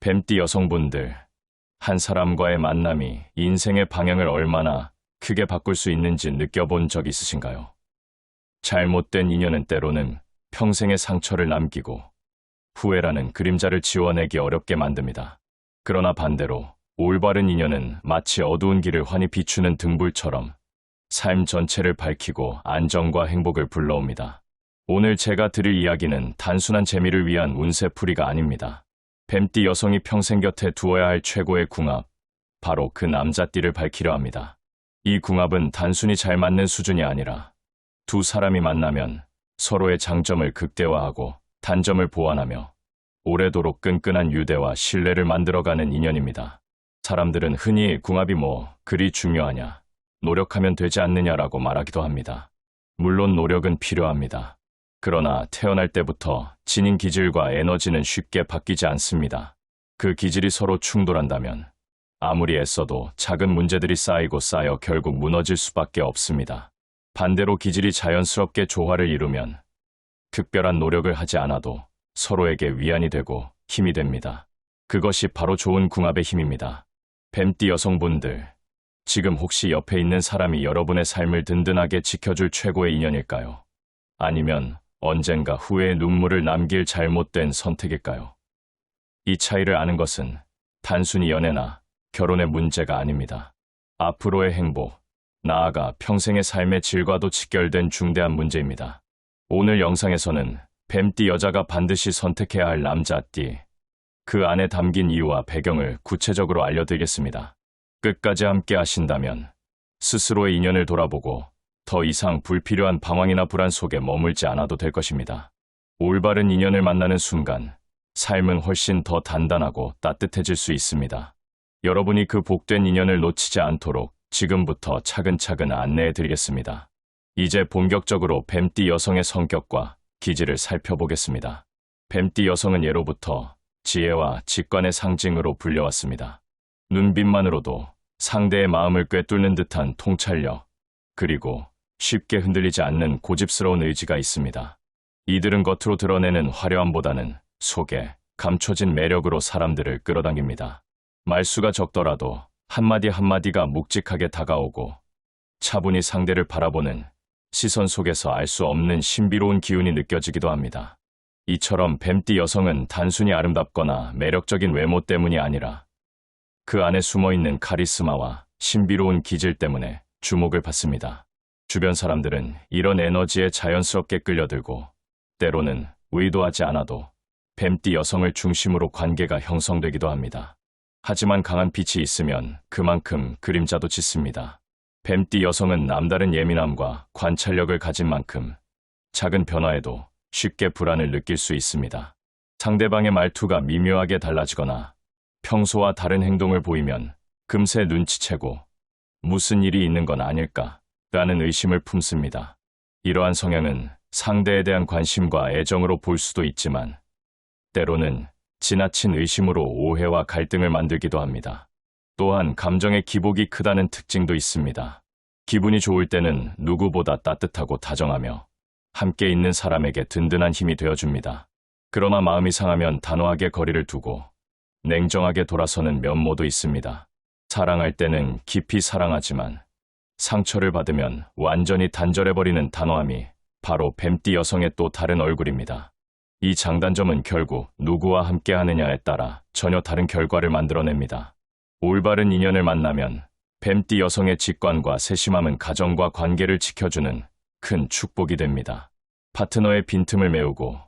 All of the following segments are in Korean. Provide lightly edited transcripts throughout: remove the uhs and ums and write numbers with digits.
뱀띠 여성분들, 한 사람과의 만남이 인생의 방향을 얼마나 크게 바꿀 수 있는지 느껴본 적 있으신가요? 잘못된 인연은 때로는 평생의 상처를 남기고 후회라는 그림자를 지워내기 어렵게 만듭니다. 그러나 반대로 올바른 인연은 마치 어두운 길을 환히 비추는 등불처럼 삶 전체를 밝히고 안정과 행복을 불러옵니다. 오늘 제가 드릴 이야기는 단순한 재미를 위한 운세풀이가 아닙니다. 뱀띠 여성이 평생 곁에 두어야 할 최고의 궁합, 바로 그 남자띠를 밝히려 합니다. 이 궁합은 단순히 잘 맞는 수준이 아니라 두 사람이 만나면 서로의 장점을 극대화하고 단점을 보완하며 오래도록 끈끈한 유대와 신뢰를 만들어가는 인연입니다. 사람들은 흔히 궁합이 그리 중요하냐, 노력하면 되지 않느냐라고 말하기도 합니다. 물론 노력은 필요합니다. 그러나 태어날 때부터 지닌 기질과 에너지는 쉽게 바뀌지 않습니다. 그 기질이 서로 충돌한다면 아무리 애써도 작은 문제들이 쌓여 결국 무너질 수밖에 없습니다. 반대로 기질이 자연스럽게 조화를 이루면 특별한 노력을 하지 않아도 서로에게 위안이 되고 힘이 됩니다. 그것이 바로 좋은 궁합의 힘입니다. 뱀띠 여성분들, 지금 혹시 옆에 있는 사람이 여러분의 삶을 든든하게 지켜줄 최고의 인연일까요? 아니면 언젠가 후회의 눈물을 남길 잘못된 선택일까요? 이 차이를 아는 것은 단순히 연애나 결혼의 문제가 아닙니다. 앞으로의 행복, 나아가 평생의 삶의 질과도 직결된 중대한 문제입니다. 오늘 영상에서는 뱀띠 여자가 반드시 선택해야 할 남자띠, 그 안에 담긴 이유와 배경을 구체적으로 알려드리겠습니다. 끝까지 함께 하신다면 스스로의 인연을 돌아보고 더 이상 불필요한 방황이나 불안 속에 머물지 않아도 될 것입니다. 올바른 인연을 만나는 순간 삶은 훨씬 더 단단하고 따뜻해질 수 있습니다. 여러분이 그 복된 인연을 놓치지 않도록 지금부터 차근차근 안내해 드리겠습니다. 이제 본격적으로 뱀띠 여성의 성격과 기질을 살펴보겠습니다. 뱀띠 여성은 예로부터 지혜와 직관의 상징으로 불려왔습니다. 눈빛만으로도 상대의 마음을 꿰뚫는 듯한 통찰력, 그리고 쉽게 흔들리지 않는 고집스러운 의지가 있습니다. 이들은 겉으로 드러내는 화려함보다는 속에 감춰진 매력으로 사람들을 끌어당깁니다. 말수가 적더라도 한마디 한마디가 묵직하게 다가오고 차분히 상대를 바라보는 시선 속에서 알 수 없는 신비로운 기운이 느껴지기도 합니다. 이처럼 뱀띠 여성은 단순히 아름답거나 매력적인 외모 때문이 아니라 그 안에 숨어있는 카리스마와 신비로운 기질 때문에 주목을 받습니다. 주변 사람들은 이런 에너지에 자연스럽게 끌려들고 때로는 의도하지 않아도 뱀띠 여성을 중심으로 관계가 형성되기도 합니다. 하지만 강한 빛이 있으면 그만큼 그림자도 짙습니다. 뱀띠 여성은 남다른 예민함과 관찰력을 가진 만큼 작은 변화에도 쉽게 불안을 느낄 수 있습니다. 상대방의 말투가 미묘하게 달라지거나 평소와 다른 행동을 보이면 금세 눈치채고 무슨 일이 있는 건 아닐까 라는 의심을 품습니다. 이러한 성향은 상대에 대한 관심과 애정으로 볼 수도 있지만 때로는 지나친 의심으로 오해와 갈등을 만들기도 합니다. 또한 감정의 기복이 크다는 특징도 있습니다. 기분이 좋을 때는 누구보다 따뜻하고 다정하며 함께 있는 사람에게 든든한 힘이 되어줍니다. 그러나 마음이 상하면 단호하게 거리를 두고 냉정하게 돌아서는 면모도 있습니다. 사랑할 때는 깊이 사랑하지만 상처를 받으면 완전히 단절해버리는 단호함이 바로 뱀띠 여성의 또 다른 얼굴입니다. 이 장단점은 결국 누구와 함께 하느냐에 따라 전혀 다른 결과를 만들어냅니다. 올바른 인연을 만나면 뱀띠 여성의 직관과 세심함은 가정과 관계를 지켜주는 큰 축복이 됩니다. 파트너의 빈틈을 메우고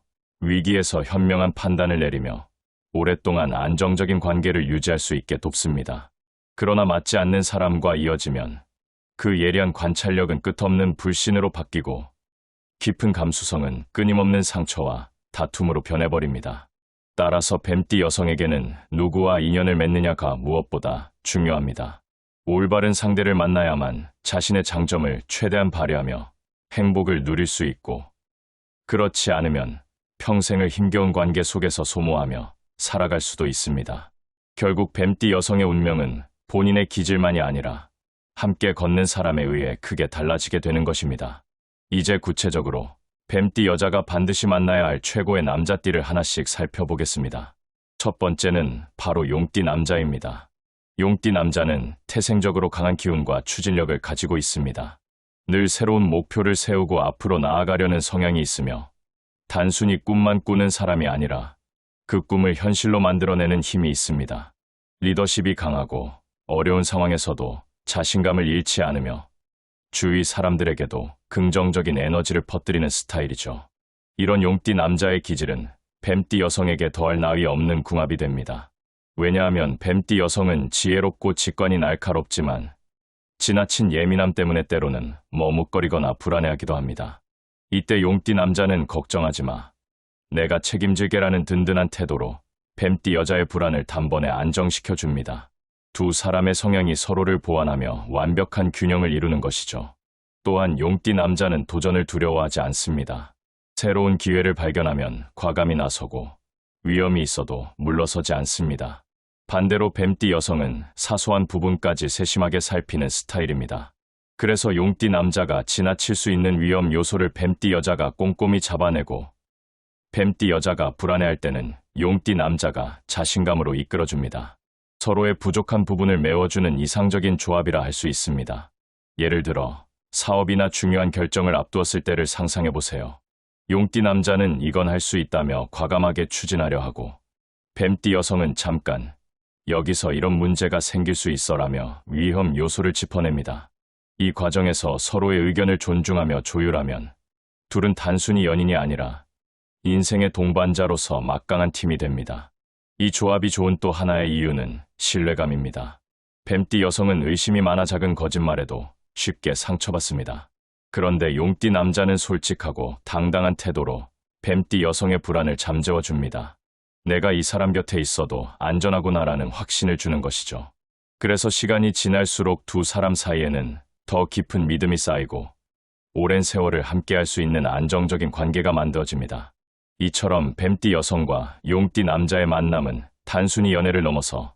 위기에서 현명한 판단을 내리며 오랫동안 안정적인 관계를 유지할 수 있게 돕습니다. 그러나 맞지 않는 사람과 이어지면 그 예리한 관찰력은 끝없는 불신으로 바뀌고 깊은 감수성은 끊임없는 상처와 다툼으로 변해버립니다. 따라서 뱀띠 여성에게는 누구와 인연을 맺느냐가 무엇보다 중요합니다. 올바른 상대를 만나야만 자신의 장점을 최대한 발휘하며 행복을 누릴 수 있고, 그렇지 않으면 평생을 힘겨운 관계 속에서 소모하며 살아갈 수도 있습니다. 결국 뱀띠 여성의 운명은 본인의 기질만이 아니라 함께 걷는 사람에 의해 크게 달라지게 되는 것입니다. 이제 구체적으로 뱀띠 여자가 반드시 만나야 할 최고의 남자띠를 하나씩 살펴보겠습니다. 첫 번째는 바로 용띠 남자입니다. 용띠 남자는 태생적으로 강한 기운과 추진력을 가지고 있습니다. 늘 새로운 목표를 세우고 앞으로 나아가려는 성향이 있으며 단순히 꿈만 꾸는 사람이 아니라 그 꿈을 현실로 만들어내는 힘이 있습니다. 리더십이 강하고 어려운 상황에서도 자신감을 잃지 않으며 주위 사람들에게도 긍정적인 에너지를 퍼뜨리는 스타일이죠. 이런 용띠 남자의 기질은 뱀띠 여성에게 더할 나위 없는 궁합이 됩니다. 왜냐하면 뱀띠 여성은 지혜롭고 직관이 날카롭지만 지나친 예민함 때문에 때로는 머뭇거리거나 불안해하기도 합니다. 이때 용띠 남자는 걱정하지 마. 내가 책임질게라는 든든한 태도로 뱀띠 여자의 불안을 단번에 안정시켜줍니다. 두 사람의 성향이 서로를 보완하며 완벽한 균형을 이루는 것이죠. 또한 용띠 남자는 도전을 두려워하지 않습니다. 새로운 기회를 발견하면 과감히 나서고 위험이 있어도 물러서지 않습니다. 반대로 뱀띠 여성은 사소한 부분까지 세심하게 살피는 스타일입니다. 그래서 용띠 남자가 지나칠 수 있는 위험 요소를 뱀띠 여자가 꼼꼼히 잡아내고 뱀띠 여자가 불안해할 때는 용띠 남자가 자신감으로 이끌어줍니다. 서로의 부족한 부분을 메워주는 이상적인 조합이라 할 수 있습니다. 예를 들어 사업이나 중요한 결정을 앞두었을 때를 상상해보세요. 용띠 남자는 이건 할 수 있다며 과감하게 추진하려 하고 뱀띠 여성은 잠깐 여기서 이런 문제가 생길 수 있어라며 위험 요소를 짚어냅니다. 이 과정에서 서로의 의견을 존중하며 조율하면 둘은 단순히 연인이 아니라 인생의 동반자로서 막강한 팀이 됩니다. 이 조합이 좋은 또 하나의 이유는 신뢰감입니다. 뱀띠 여성은 의심이 많아 작은 거짓말에도 쉽게 상처받습니다. 그런데 용띠 남자는 솔직하고 당당한 태도로 뱀띠 여성의 불안을 잠재워줍니다. 내가 이 사람 곁에 있어도 안전하구나라는 확신을 주는 것이죠. 그래서 시간이 지날수록 두 사람 사이에는 더 깊은 믿음이 쌓이고 오랜 세월을 함께할 수 있는 안정적인 관계가 만들어집니다. 이처럼 뱀띠 여성과 용띠 남자의 만남은 단순히 연애를 넘어서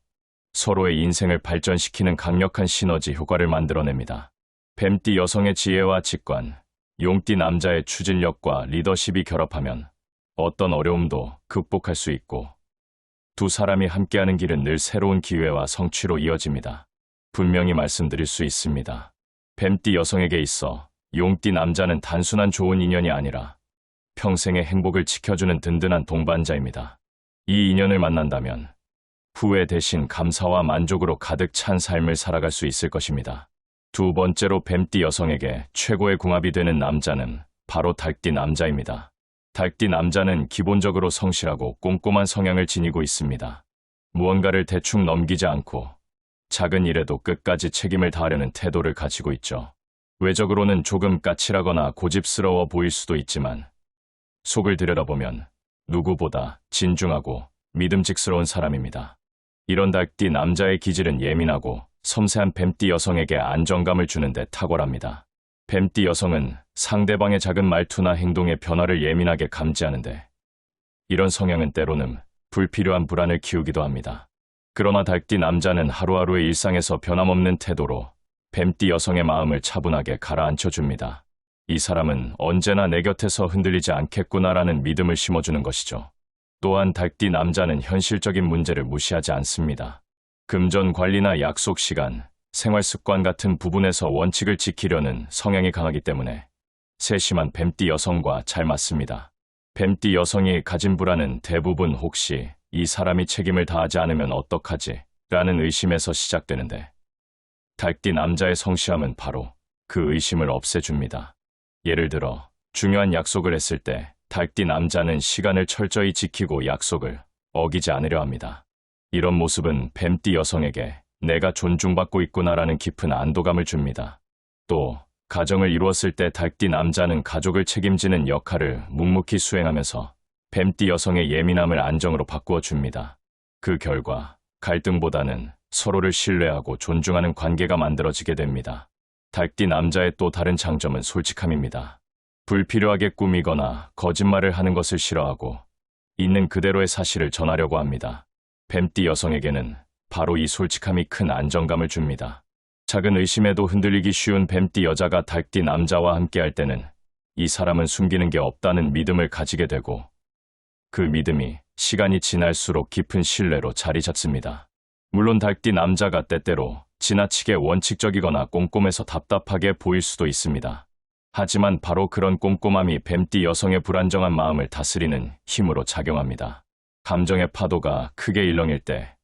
서로의 인생을 발전시키는 강력한 시너지 효과를 만들어냅니다. 뱀띠 여성의 지혜와 직관, 용띠 남자의 추진력과 리더십이 결합하면 어떤 어려움도 극복할 수 있고 두 사람이 함께하는 길은 늘 새로운 기회와 성취로 이어집니다. 분명히 말씀드릴 수 있습니다. 뱀띠 여성에게 있어 용띠 남자는 단순한 좋은 인연이 아니라 평생의 행복을 지켜주는 든든한 동반자입니다. 이 인연을 만난다면 후회 대신 감사와 만족으로 가득 찬 삶을 살아갈 수 있을 것입니다. 두 번째로 뱀띠 여성에게 최고의 궁합이 되는 남자는 바로 닭띠 남자입니다. 닭띠 남자는 기본적으로 성실하고 꼼꼼한 성향을 지니고 있습니다. 무언가를 대충 넘기지 않고 작은 일에도 끝까지 책임을 다하려는 태도를 가지고 있죠. 외적으로는 조금 까칠하거나 고집스러워 보일 수도 있지만 속을 들여다보면 누구보다 진중하고 믿음직스러운 사람입니다. 이런 닭띠 남자의 기질은 예민하고 섬세한 뱀띠 여성에게 안정감을 주는데 탁월합니다. 뱀띠 여성은 상대방의 작은 말투나 행동의 변화를 예민하게 감지하는데 이런 성향은 때로는 불필요한 불안을 키우기도 합니다. 그러나 닭띠 남자는 하루하루의 일상에서 변함없는 태도로 뱀띠 여성의 마음을 차분하게 가라앉혀줍니다. 이 사람은 언제나 내 곁에서 흔들리지 않겠구나라는 믿음을 심어주는 것이죠. 또한 닭띠 남자는 현실적인 문제를 무시하지 않습니다. 금전 관리나 약속 시간, 생활 습관 같은 부분에서 원칙을 지키려는 성향이 강하기 때문에 세심한 뱀띠 여성과 잘 맞습니다. 뱀띠 여성이 가진 불안은 대부분 혹시 이 사람이 책임을 다하지 않으면 어떡하지? 라는 의심에서 시작되는데 닭띠 남자의 성실함은 바로 그 의심을 없애줍니다. 예를 들어 중요한 약속을 했을 때 닭띠 남자는 시간을 철저히 지키고 약속을 어기지 않으려 합니다. 이런 모습은 뱀띠 여성에게 내가 존중받고 있구나라는 깊은 안도감을 줍니다. 또 가정을 이루었을 때 닭띠 남자는 가족을 책임지는 역할을 묵묵히 수행하면서 뱀띠 여성의 예민함을 안정으로 바꾸어 줍니다. 그 결과 갈등보다는 서로를 신뢰하고 존중하는 관계가 만들어지게 됩니다. 닭띠 남자의 또 다른 장점은 솔직함입니다. 불필요하게 꾸미거나 거짓말을 하는 것을 싫어하고 있는 그대로의 사실을 전하려고 합니다. 뱀띠 여성에게는 바로 이 솔직함이 큰 안정감을 줍니다. 작은 의심에도 흔들리기 쉬운 뱀띠 여자가 닭띠 남자와 함께할 때는 이 사람은 숨기는 게 없다는 믿음을 가지게 되고 그 믿음이 시간이 지날수록 깊은 신뢰로 자리 잡습니다. 물론 달띠 남자가 때때로 지나치게 원칙적이거나 꼼꼼해서 답답하게 보일 수도 있습니다. 하지만 바로 그런 꼼꼼함이 뱀띠 여성의 불안정한 마음을 다스리는 힘으로 작용합니다. 감정의 파도가 크게 일렁일 때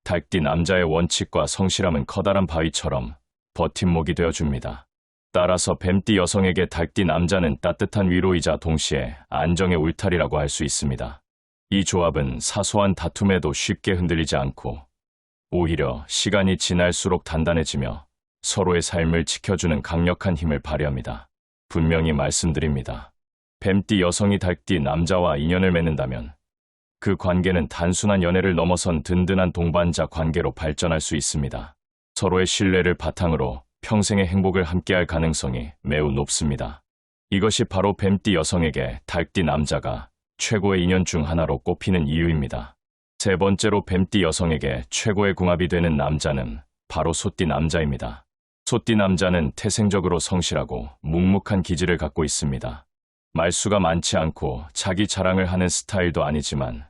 달띠 남자의 원칙과 성실함은 커다란 바위처럼 버팀목이 되어줍니다. 따라서 뱀띠 여성에게 달띠 남자는 따뜻한 위로이자 동시에 안정의 울타리라고 할 수 있습니다. 이 조합은 사소한 다툼에도 쉽게 흔들리지 않고 오히려 시간이 지날수록 단단해지며 서로의 삶을 지켜주는 강력한 힘을 발휘합니다. 분명히 말씀드립니다. 뱀띠 여성이 달띠 남자와 인연을 맺는다면 그 관계는 단순한 연애를 넘어선 든든한 동반자 관계로 발전할 수 있습니다. 서로의 신뢰를 바탕으로 평생의 행복을 함께할 가능성이 매우 높습니다. 이것이 바로 뱀띠 여성에게 달띠 남자가 최고의 인연 중 하나로 꼽히는 이유입니다. 세 번째로 뱀띠 여성에게 최고의 궁합이 되는 남자는 바로 소띠 남자입니다. 소띠 남자는 태생적으로 성실하고 묵묵한 기질을 갖고 있습니다. 말수가 많지 않고 자기 자랑을 하는 스타일도 아니지만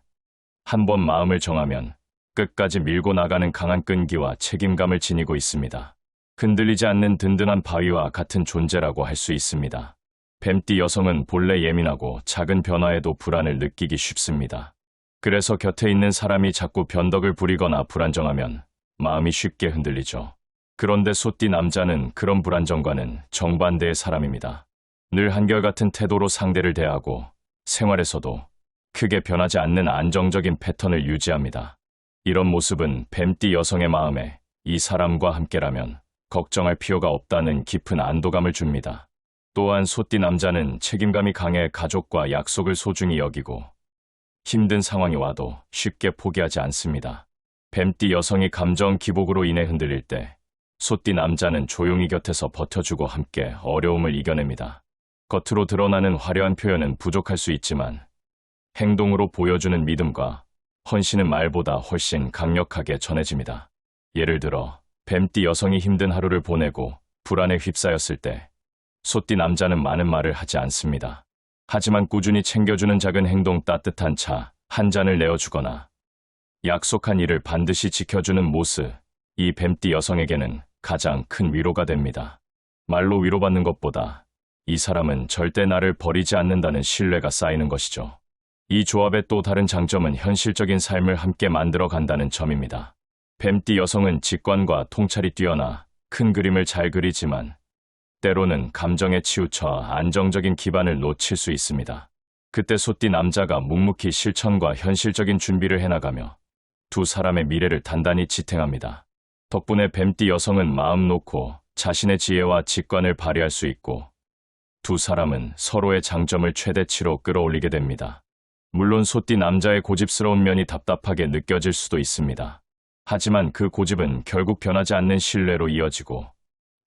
한번 마음을 정하면 끝까지 밀고 나가는 강한 끈기와 책임감을 지니고 있습니다. 흔들리지 않는 든든한 바위와 같은 존재라고 할 수 있습니다. 뱀띠 여성은 본래 예민하고 작은 변화에도 불안을 느끼기 쉽습니다. 그래서 곁에 있는 사람이 자꾸 변덕을 부리거나 불안정하면 마음이 쉽게 흔들리죠. 그런데 소띠 남자는 그런 불안정과는 정반대의 사람입니다. 늘 한결같은 태도로 상대를 대하고 생활에서도 크게 변하지 않는 안정적인 패턴을 유지합니다. 이런 모습은 뱀띠 여성의 마음에 이 사람과 함께라면 걱정할 필요가 없다는 깊은 안도감을 줍니다. 또한 소띠 남자는 책임감이 강해 가족과 약속을 소중히 여기고 힘든 상황이 와도 쉽게 포기하지 않습니다. 뱀띠 여성이 감정 기복으로 인해 흔들릴 때 소띠 남자는 조용히 곁에서 버텨주고 함께 어려움을 이겨냅니다. 겉으로 드러나는 화려한 표현은 부족할 수 있지만 행동으로 보여주는 믿음과 헌신은 말보다 훨씬 강력하게 전해집니다. 예를 들어 뱀띠 여성이 힘든 하루를 보내고 불안에 휩싸였을 때 소띠 남자는 많은 말을 하지 않습니다. 하지만 꾸준히 챙겨주는 작은 행동, 따뜻한 차 한 잔을 내어주거나 약속한 일을 반드시 지켜주는 모습, 이 뱀띠 여성에게는 가장 큰 위로가 됩니다. 말로 위로받는 것보다 이 사람은 절대 나를 버리지 않는다는 신뢰가 쌓이는 것이죠. 이 조합의 또 다른 장점은 현실적인 삶을 함께 만들어 간다는 점입니다. 뱀띠 여성은 직관과 통찰이 뛰어나 큰 그림을 잘 그리지만 때로는 감정에 치우쳐 안정적인 기반을 놓칠 수 있습니다. 그때 소띠 남자가 묵묵히 실천과 현실적인 준비를 해나가며 두 사람의 미래를 단단히 지탱합니다. 덕분에 뱀띠 여성은 마음 놓고 자신의 지혜와 직관을 발휘할 수 있고 두 사람은 서로의 장점을 최대치로 끌어올리게 됩니다. 물론 소띠 남자의 고집스러운 면이 답답하게 느껴질 수도 있습니다. 하지만 그 고집은 결국 변하지 않는 신뢰로 이어지고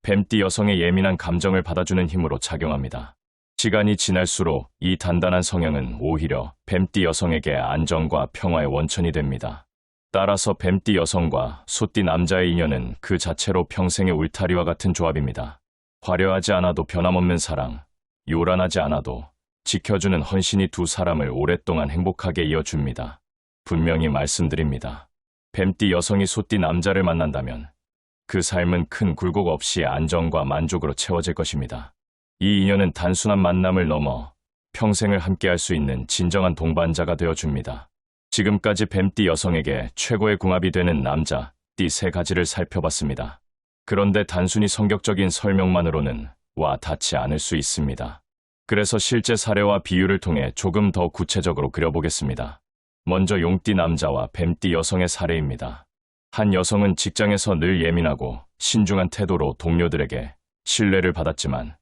뱀띠 여성의 예민한 감정을 받아주는 힘으로 작용합니다. 시간이 지날수록 이 단단한 성향은 오히려 뱀띠 여성에게 안정과 평화의 원천이 됩니다. 따라서 뱀띠 여성과 소띠 남자의 인연은 그 자체로 평생의 울타리와 같은 조합입니다. 화려하지 않아도 변함없는 사랑, 요란하지 않아도 지켜주는 헌신이 두 사람을 오랫동안 행복하게 이어줍니다. 분명히 말씀드립니다. 뱀띠 여성이 소띠 남자를 만난다면 그 삶은 큰 굴곡 없이 안정과 만족으로 채워질 것입니다. 이 인연은 단순한 만남을 넘어 평생을 함께할 수 있는 진정한 동반자가 되어줍니다. 지금까지 뱀띠 여성에게 최고의 궁합이 되는 남자, 띠 세 가지를 살펴봤습니다. 그런데 단순히 성격적인 설명만으로는 와 닿지 않을 수 있습니다. 그래서 실제 사례와 비유를 통해 조금 더 구체적으로 그려보겠습니다. 먼저 용띠 남자와 뱀띠 여성의 사례입니다. 한 여성은 직장에서 늘 예민하고 신중한 태도로 동료들에게 신뢰를 받았지만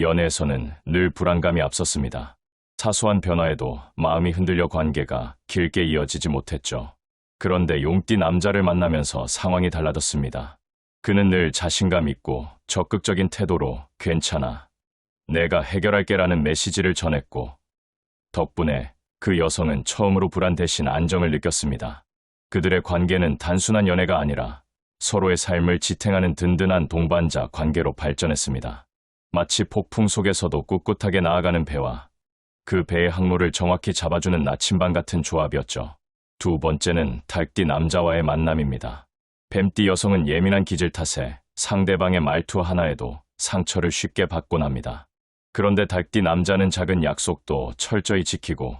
연애에서는 늘 불안감이 앞섰습니다. 사소한 변화에도 마음이 흔들려 관계가 길게 이어지지 못했죠. 그런데 용띠 남자를 만나면서 상황이 달라졌습니다. 그는 늘 자신감 있고 적극적인 태도로 괜찮아, 내가 해결할게라는 메시지를 전했고 덕분에 그 여성은 처음으로 불안 대신 안정을 느꼈습니다. 그들의 관계는 단순한 연애가 아니라 서로의 삶을 지탱하는 든든한 동반자 관계로 발전했습니다. 마치 폭풍 속에서도 꿋꿋하게 나아가는 배와 그 배의 항로를 정확히 잡아주는 나침반 같은 조합이었죠. 두 번째는 달띠 남자와의 만남입니다. 뱀띠 여성은 예민한 기질 탓에 상대방의 말투 하나에도 상처를 쉽게 받곤 합니다. 그런데 달띠 남자는 작은 약속도 철저히 지키고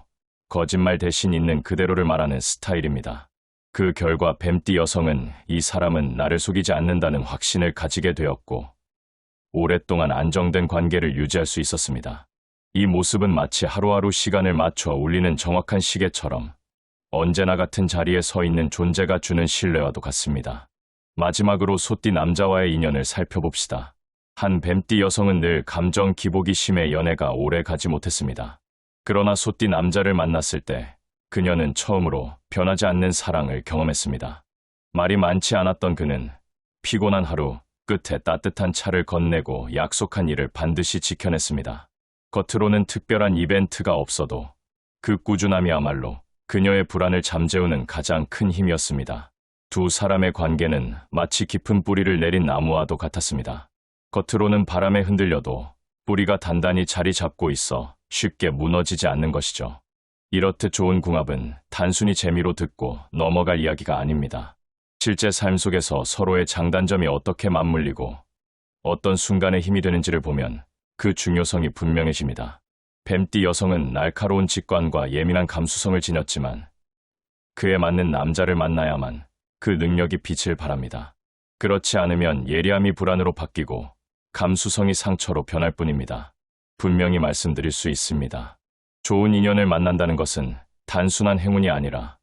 거짓말 대신 있는 그대로를 말하는 스타일입니다. 그 결과 뱀띠 여성은 이 사람은 나를 속이지 않는다는 확신을 가지게 되었고 오랫동안 안정된 관계를 유지할 수 있었습니다. 이 모습은 마치 하루하루 시간을 맞춰 울리는 정확한 시계처럼 언제나 같은 자리에 서 있는 존재가 주는 신뢰와도 같습니다. 마지막으로 소띠 남자와의 인연을 살펴봅시다. 한 뱀띠 여성은 늘 감정 기복이 심해 연애가 오래 가지 못했습니다. 그러나 소띠 남자를 만났을 때 그녀는 처음으로 변하지 않는 사랑을 경험했습니다. 말이 많지 않았던 그는 피곤한 하루 끝에 따뜻한 차를 건네고 약속한 일을 반드시 지켜냈습니다. 겉으로는 특별한 이벤트가 없어도 그 꾸준함이야말로 그녀의 불안을 잠재우는 가장 큰 힘이었습니다. 두 사람의 관계는 마치 깊은 뿌리를 내린 나무와도 같았습니다. 겉으로는 바람에 흔들려도 뿌리가 단단히 자리 잡고 있어 쉽게 무너지지 않는 것이죠. 이렇듯 좋은 궁합은 단순히 재미로 듣고 넘어갈 이야기가 아닙니다. 실제 삶 속에서 서로의 장단점이 어떻게 맞물리고 어떤 순간에 힘이 되는지를 보면 그 중요성이 분명해집니다. 뱀띠 여성은 날카로운 직관과 예민한 감수성을 지녔지만 그에 맞는 남자를 만나야만 그 능력이 빛을 발합니다. 그렇지 않으면 예리함이 불안으로 바뀌고 감수성이 상처로 변할 뿐입니다. 분명히 말씀드릴 수 있습니다. 좋은 인연을 만난다는 것은 단순한 행운이 아니라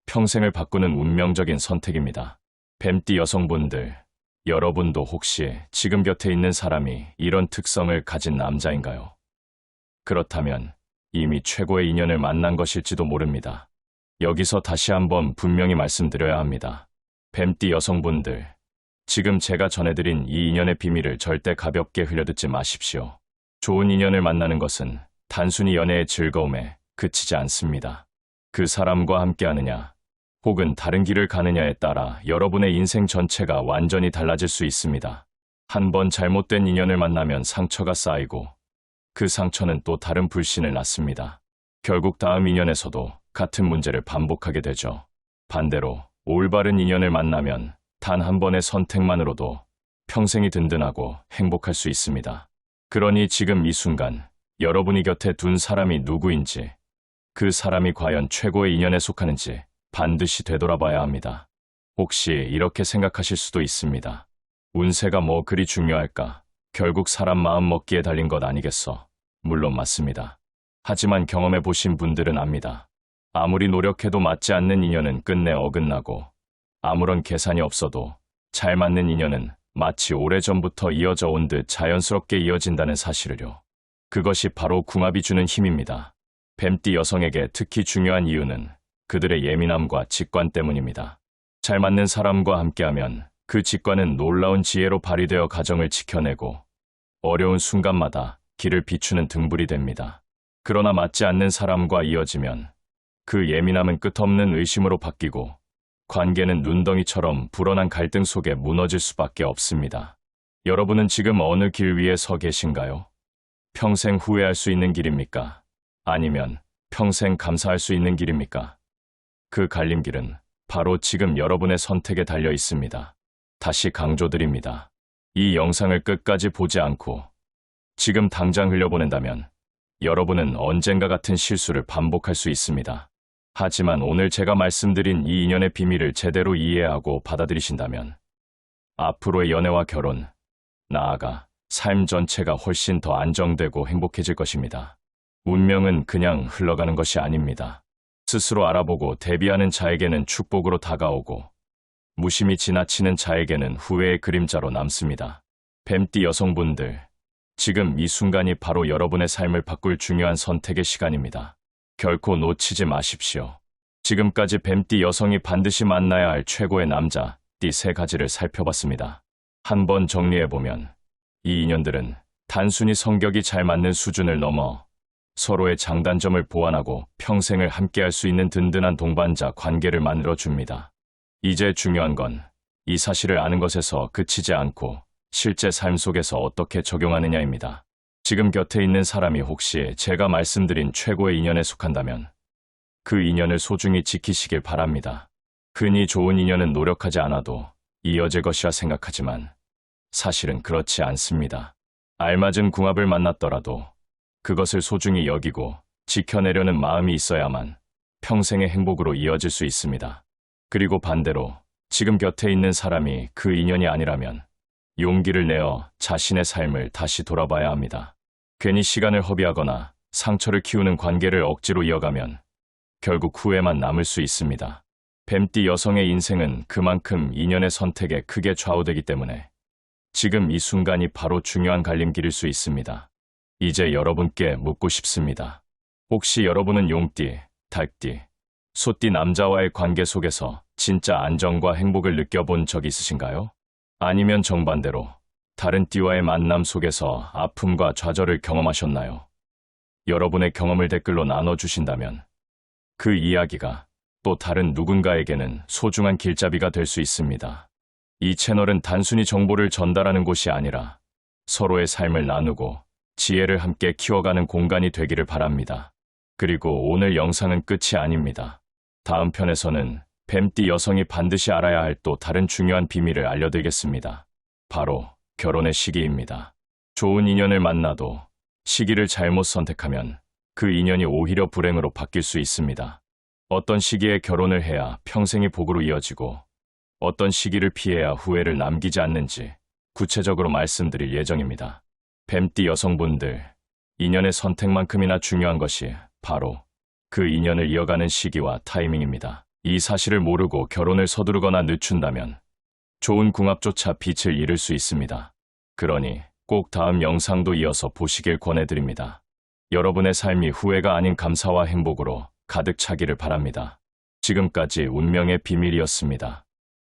평생을 바꾸는 운명적인 선택입니다. 뱀띠 여성분들, 여러분도 혹시 지금 곁에 있는 사람이 이런 특성을 가진 남자인가요? 그렇다면 이미 최고의 인연을 만난 것일지도 모릅니다. 여기서 다시 한번 분명히 말씀드려야 합니다. 뱀띠 여성분들, 지금 제가 전해드린 이 인연의 비밀을 절대 가볍게 흘려듣지 마십시오. 좋은 인연을 만나는 것은 단순히 연애의 즐거움에 그치지 않습니다. 그 사람과 함께하느냐, 혹은 다른 길을 가느냐에 따라 여러분의 인생 전체가 완전히 달라질 수 있습니다. 한 번 잘못된 인연을 만나면 상처가 쌓이고 그 상처는 또 다른 불신을 낳습니다. 결국 다음 인연에서도 같은 문제를 반복하게 되죠. 반대로 올바른 인연을 만나면 단 한 번의 선택만으로도 평생이 든든하고 행복할 수 있습니다. 그러니 지금 이 순간 여러분이 곁에 둔 사람이 누구인지, 그 사람이 과연 최고의 인연에 속하는지 반드시 되돌아봐야 합니다. 혹시 이렇게 생각하실 수도 있습니다. 운세가 뭐 그리 중요할까? 결국 사람 마음 먹기에 달린 것 아니겠어? 물론 맞습니다. 하지만 경험해 보신 분들은 압니다. 아무리 노력해도 맞지 않는 인연은 끝내 어긋나고 아무런 계산이 없어도 잘 맞는 인연은 마치 오래전부터 이어져 온 듯 자연스럽게 이어진다는 사실을요. 그것이 바로 궁합이 주는 힘입니다. 뱀띠 여성에게 특히 중요한 이유는 그들의 예민함과 직관 때문입니다. 잘 맞는 사람과 함께하면 그 직관은 놀라운 지혜로 발휘되어 가정을 지켜내고 어려운 순간마다 길을 비추는 등불이 됩니다. 그러나 맞지 않는 사람과 이어지면 그 예민함은 끝없는 의심으로 바뀌고 관계는 눈덩이처럼 불어난 갈등 속에 무너질 수밖에 없습니다. 여러분은 지금 어느 길 위에 서 계신가요? 평생 후회할 수 있는 길입니까? 아니면 평생 감사할 수 있는 길입니까? 그 갈림길은 바로 지금 여러분의 선택에 달려 있습니다. 다시 강조드립니다. 이 영상을 끝까지 보지 않고 지금 당장 흘려보낸다면 여러분은 언젠가 같은 실수를 반복할 수 있습니다. 하지만 오늘 제가 말씀드린 이 인연의 비밀을 제대로 이해하고 받아들이신다면 앞으로의 연애와 결혼, 나아가 삶 전체가 훨씬 더 안정되고 행복해질 것입니다. 운명은 그냥 흘러가는 것이 아닙니다. 스스로 알아보고 대비하는 자에게는 축복으로 다가오고 무심히 지나치는 자에게는 후회의 그림자로 남습니다. 뱀띠 여성분들, 지금 이 순간이 바로 여러분의 삶을 바꿀 중요한 선택의 시간입니다. 결코 놓치지 마십시오. 지금까지 뱀띠 여성이 반드시 만나야 할 최고의 남자, 띠 세 가지를 살펴봤습니다. 한번 정리해보면 이 인연들은 단순히 성격이 잘 맞는 수준을 넘어 서로의 장단점을 보완하고 평생을 함께할 수 있는 든든한 동반자 관계를 만들어줍니다. 이제 중요한 건 이 사실을 아는 것에서 그치지 않고 실제 삶 속에서 어떻게 적용하느냐입니다. 지금 곁에 있는 사람이 혹시 제가 말씀드린 최고의 인연에 속한다면 그 인연을 소중히 지키시길 바랍니다. 흔히 좋은 인연은 노력하지 않아도 이어질 것이라 생각하지만 사실은 그렇지 않습니다. 알맞은 궁합을 만났더라도 그것을 소중히 여기고 지켜내려는 마음이 있어야만 평생의 행복으로 이어질 수 있습니다. 그리고 반대로 지금 곁에 있는 사람이 그 인연이 아니라면 용기를 내어 자신의 삶을 다시 돌아봐야 합니다. 괜히 시간을 허비하거나 상처를 키우는 관계를 억지로 이어가면 결국 후회만 남을 수 있습니다. 뱀띠 여성의 인생은 그만큼 인연의 선택에 크게 좌우되기 때문에 지금 이 순간이 바로 중요한 갈림길일 수 있습니다. 이제 여러분께 묻고 싶습니다. 혹시 여러분은 용띠, 닭띠, 소띠 남자와의 관계 속에서 진짜 안정과 행복을 느껴본 적 있으신가요? 아니면 정반대로 다른 띠와의 만남 속에서 아픔과 좌절을 경험하셨나요? 여러분의 경험을 댓글로 나눠주신다면 그 이야기가 또 다른 누군가에게는 소중한 길잡이가 될 수 있습니다. 이 채널은 단순히 정보를 전달하는 곳이 아니라 서로의 삶을 나누고 지혜를 함께 키워가는 공간이 되기를 바랍니다. 그리고 오늘 영상은 끝이 아닙니다. 다음 편에서는 뱀띠 여성이 반드시 알아야 할 또 다른 중요한 비밀을 알려드리겠습니다. 바로 결혼의 시기입니다. 좋은 인연을 만나도 시기를 잘못 선택하면 그 인연이 오히려 불행으로 바뀔 수 있습니다. 어떤 시기에 결혼을 해야 평생이 복으로 이어지고 어떤 시기를 피해야 후회를 남기지 않는지 구체적으로 말씀드릴 예정입니다. 뱀띠 여성분들, 인연의 선택만큼이나 중요한 것이 바로 그 인연을 이어가는 시기와 타이밍입니다. 이 사실을 모르고 결혼을 서두르거나 늦춘다면 좋은 궁합조차 빛을 잃을 수 있습니다. 그러니 꼭 다음 영상도 이어서 보시길 권해드립니다. 여러분의 삶이 후회가 아닌 감사와 행복으로 가득 차기를 바랍니다. 지금까지 운명의 비밀이었습니다.